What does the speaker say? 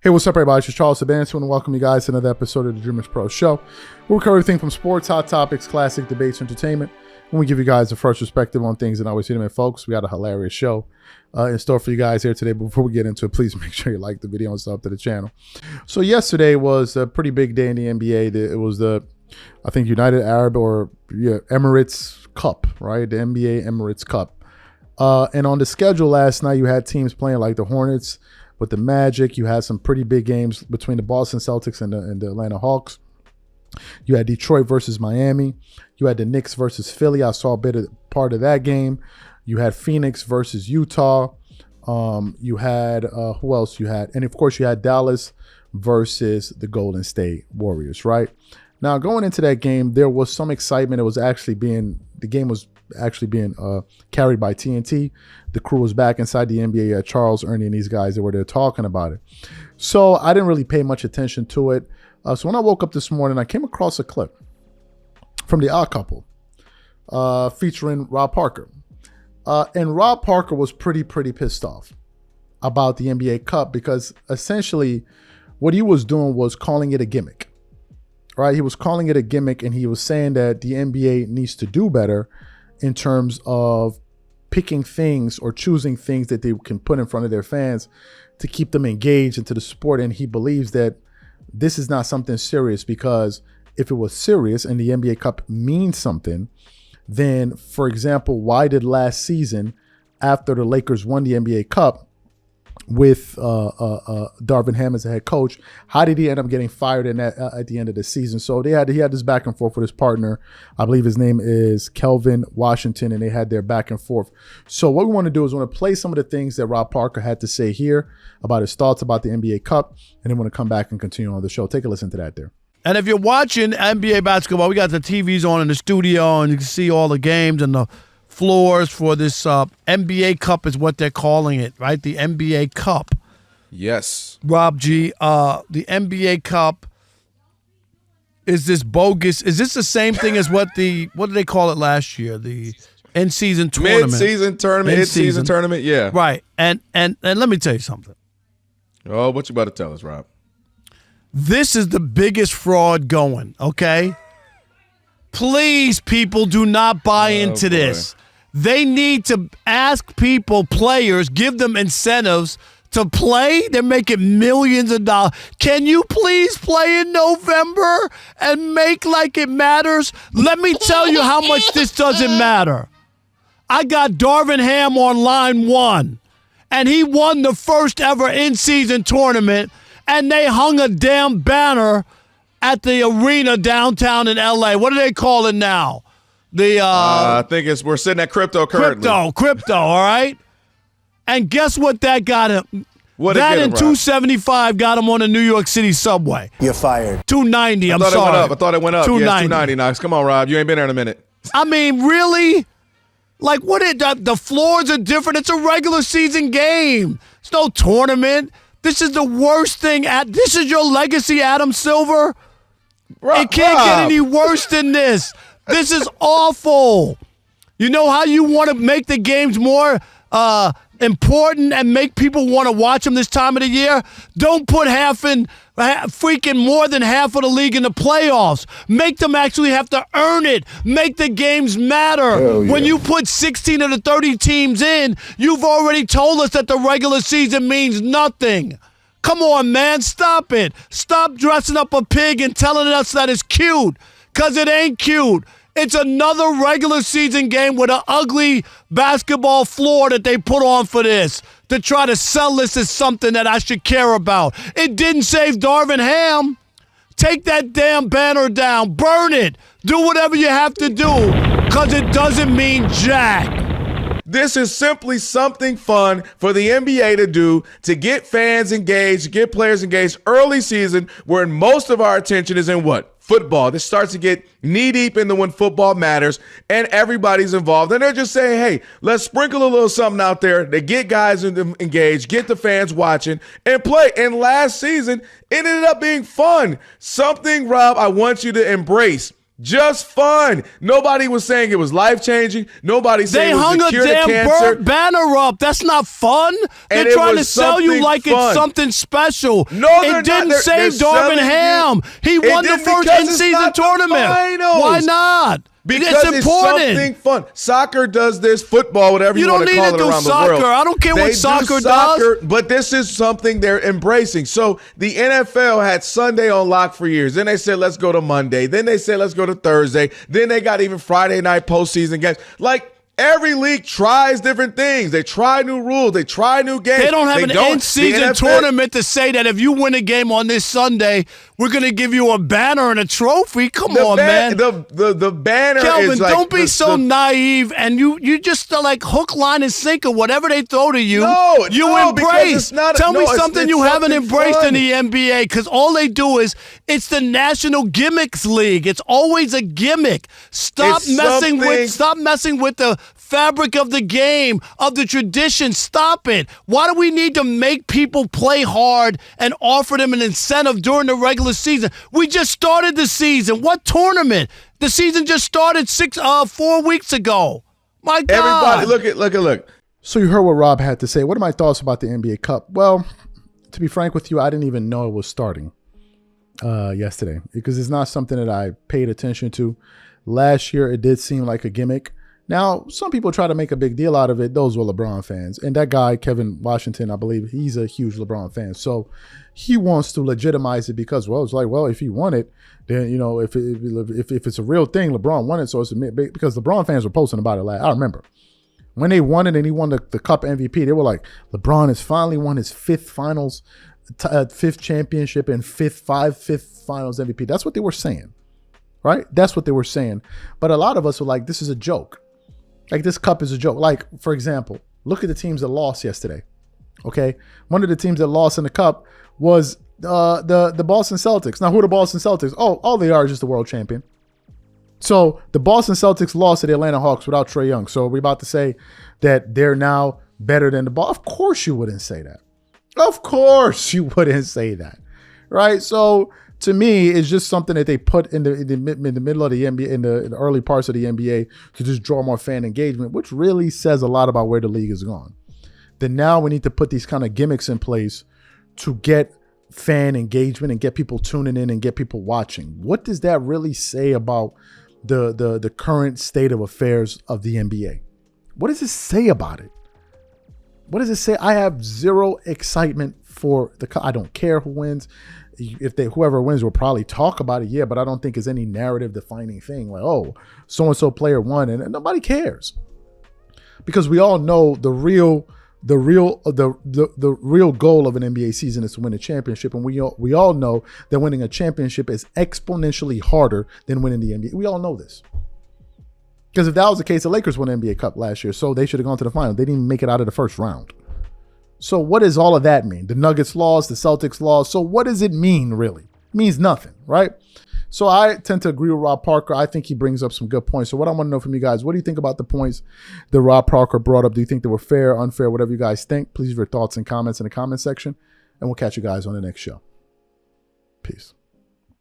Hey, what's up, everybody? It's Charles Sabansu, and welcome you guys to another episode of the DREAMERSPRO show. We'll cover everything from sports, hot topics, classic debates, entertainment, and we give you guys the first perspective on things and always see them in, folks. We got a hilarious show in store for you guys here today. But before we get into it, please make sure you like the video and sub to the channel. So yesterday was a pretty big day in the NBA. It was the, I think, United Arab Emirates Cup, right? The NBA Emirates Cup. And on the schedule last night, you had teams playing like the Hornets with the Magic. You had some pretty big games between the Boston Celtics and the Atlanta Hawks. You had Detroit versus Miami. You had the Knicks versus Philly. I saw a bit of part of that game. You had Phoenix versus Utah. You had who else you had? And of course you had Dallas versus the Golden State Warriors, right? Now going into that game, there was some excitement. The game was actually being carried by TNT. The crew was back inside the NBA. Charles, Ernie, and these guys that were there talking about it. So I didn't really pay much attention to it. So when I woke up this morning, I came across a clip from The Odd Couple featuring Rob Parker. And Rob Parker was pretty pissed off about the NBA Cup because essentially what he was doing was calling it a gimmick. Right? He was calling it a gimmick, and he was saying that the NBA needs to do better in terms of picking things or choosing things that they can put in front of their fans to keep them engaged into the sport. And he believes that this is not something serious, because if it was serious and the NBA Cup means something, then, for example, why did last season, after the Lakers won the NBA Cup with Darvin Ham as a head coach, how did he end up getting fired at the end of the season? So he had this back and forth with his partner. I believe his name is Kelvin Washington, and they had their back and forth. So what we want to do is we want to play some of the things that Rob Parker had to say here about his thoughts about the NBA Cup, and then we're going to come back and continue on the show. Take a listen to that there. And if you're watching NBA basketball, we got the TVs on in the studio, and you can see all the games and the floors for this NBA Cup is what they're calling it, right? The NBA Cup. Yes. Rob G, the NBA Cup, is this bogus? Is this the same thing as what did they call it last year? The in-season tournament. Mid-season tournament, in-season tournament, yeah. Right. And let me tell you something. Oh, what you about to tell us, Rob? This is the biggest fraud going, okay? Please, people, do not buy into this. They need to ask people, players, give them incentives to play. They're making millions of dollars. Can you please play in November and make like it matters? Let me tell you how much this doesn't matter. I got Darvin Ham on line one, and he won the first ever in-season tournament, and they hung a damn banner at the arena downtown in L.A. What do they call it now? I think we're sitting at crypto currently. Crypto, all right? And guess what that got him? What that and and $275 got him on the New York City subway. You're fired. $290, I'm sorry. I thought it went up. $290. Yeah, $290 now. Come on, Rob. You ain't been there in a minute. I mean, really? Like, the floors are different. It's a regular season game. It's no tournament. This is the worst thing. This is your legacy, Adam Silver? It can't get any worse than this. This is awful. You know how you want to make the games more important and make people want to watch them this time of the year? Don't put freaking more than half of the league in the playoffs. Make them actually have to earn it. Make the games matter. Yeah. When you put 16 of the 30 teams in, you've already told us that the regular season means nothing. Come on, man. Stop it. Stop dressing up a pig and telling us that it's cute, because it ain't cute. It's another regular season game with an ugly basketball floor that they put on for this to try to sell this as something that I should care about. It didn't save Darvin Ham. Take that damn banner down. Burn it. Do whatever you have to do, because it doesn't mean jack. This is simply something fun for the NBA to do to get fans engaged, to get players engaged early season, where most of our attention is in what? Football. This starts to get knee-deep into when football matters and everybody's involved. And they're just saying, hey, let's sprinkle a little something out there to get guys engaged, get the fans watching, and play. And last season, it ended up being fun. Something, Rob, I want you to embrace. Just fun. Nobody was saying it was life-changing. Nobody They saying it was hung the a cure to damn cancer. banner up. That's not fun. And They're it trying to was sell you something like fun. it's something special. No, they're it didn't not. They're save Darvin selling you- Ham. He It won the didn't first because it's in-season not the tournament. finals. Why not? Because it's important. something fun. Soccer does this, football, whatever you, You want don't to need call to it do around soccer. the world. I don't care what They do soccer soccer, does. but this is something they're embracing. So the NFL had Sunday on lock for years. Then they said, let's go to Monday. Then they said, let's go to Thursday. Then they got even Friday night postseason games. Like, every league tries different things. They try new rules. They try new games. They don't have an in-season the NFL tournament to say that if you win a game on this Sunday, we're going to give you a banner and a trophy. Come on, man. The banner Kelvin, is like don't be so naive, and you just like hook, line, and sinker. Whatever they throw to you, you no, because embrace. it's not- Tell me no, something it's you haven't something embraced fun. in the NBA, because all they do is it's the National Gimmicks League. It's always a gimmick. Stop It's messing something- with the fabric of the game, of the tradition. Stop it. Why do we need to make people play hard and offer them an incentive during the regular season? We just started the season. What tournament? The season just started 4 weeks ago. My God. Everybody, look. So you heard what Rob had to say. What are my thoughts about the NBA Cup? Well, to be frank with you, I didn't even know it was starting yesterday because it's not something that I paid attention to. Last year, it did seem like a gimmick. Now, some people try to make a big deal out of it. Those were LeBron fans. And that guy, Kevin Washington, I believe, he's a huge LeBron fan. So he wants to legitimize it because, well, it's like, well, if he won it, then, you know, if it's a real thing, LeBron won it. So it's because LeBron fans were posting about it. I remember when they won it and he won the Cup MVP, they were like, LeBron has finally won his fifth championship and fifth finals MVP. That's what they were saying, right? That's what they were saying. But a lot of us were like, this is a joke. Like, this cup is a joke. Like, for example, look at the teams that lost yesterday. Okay, one of the teams that lost in the cup was the Boston Celtics. Now, who are the Boston Celtics? Oh, all they are is just the world champion. So the Boston Celtics lost to the Atlanta Hawks without Trae Young. So we're about to say that they're now better than the Ball. Of course you wouldn't say that. Of course you wouldn't say that, right? So to me, it's just something that they put in the middle of the NBA, in the early parts of the NBA to just draw more fan engagement, which really says a lot about where the league is going. Then now we need to put these kind of gimmicks in place to get fan engagement and get people tuning in and get people watching. What does that really say about the current state of affairs of the NBA? What does it say about it? What does it say? I have zero excitement for I don't care who wins. Whoever wins will probably talk about it, yeah, but I don't think it's any narrative defining thing like, oh, so-and-so player won, and nobody cares. Because we all know the real goal of an NBA season is to win a championship, and we all know that winning a championship is exponentially harder than winning the NBA. We all know this. Because if that was the case, the Lakers won the NBA Cup last year, so they should have gone to the final. They didn't even make it out of the first round. So what does all of that mean? The Nuggets lost, the Celtics lost. So what does it mean, really? It means nothing, right? So I tend to agree with Rob Parker. I think he brings up some good points. So what I want to know from you guys, what do you think about the points that Rob Parker brought up? Do you think they were fair, unfair, whatever you guys think? Please leave your thoughts and comments in the comment section, and we'll catch you guys on the next show. Peace.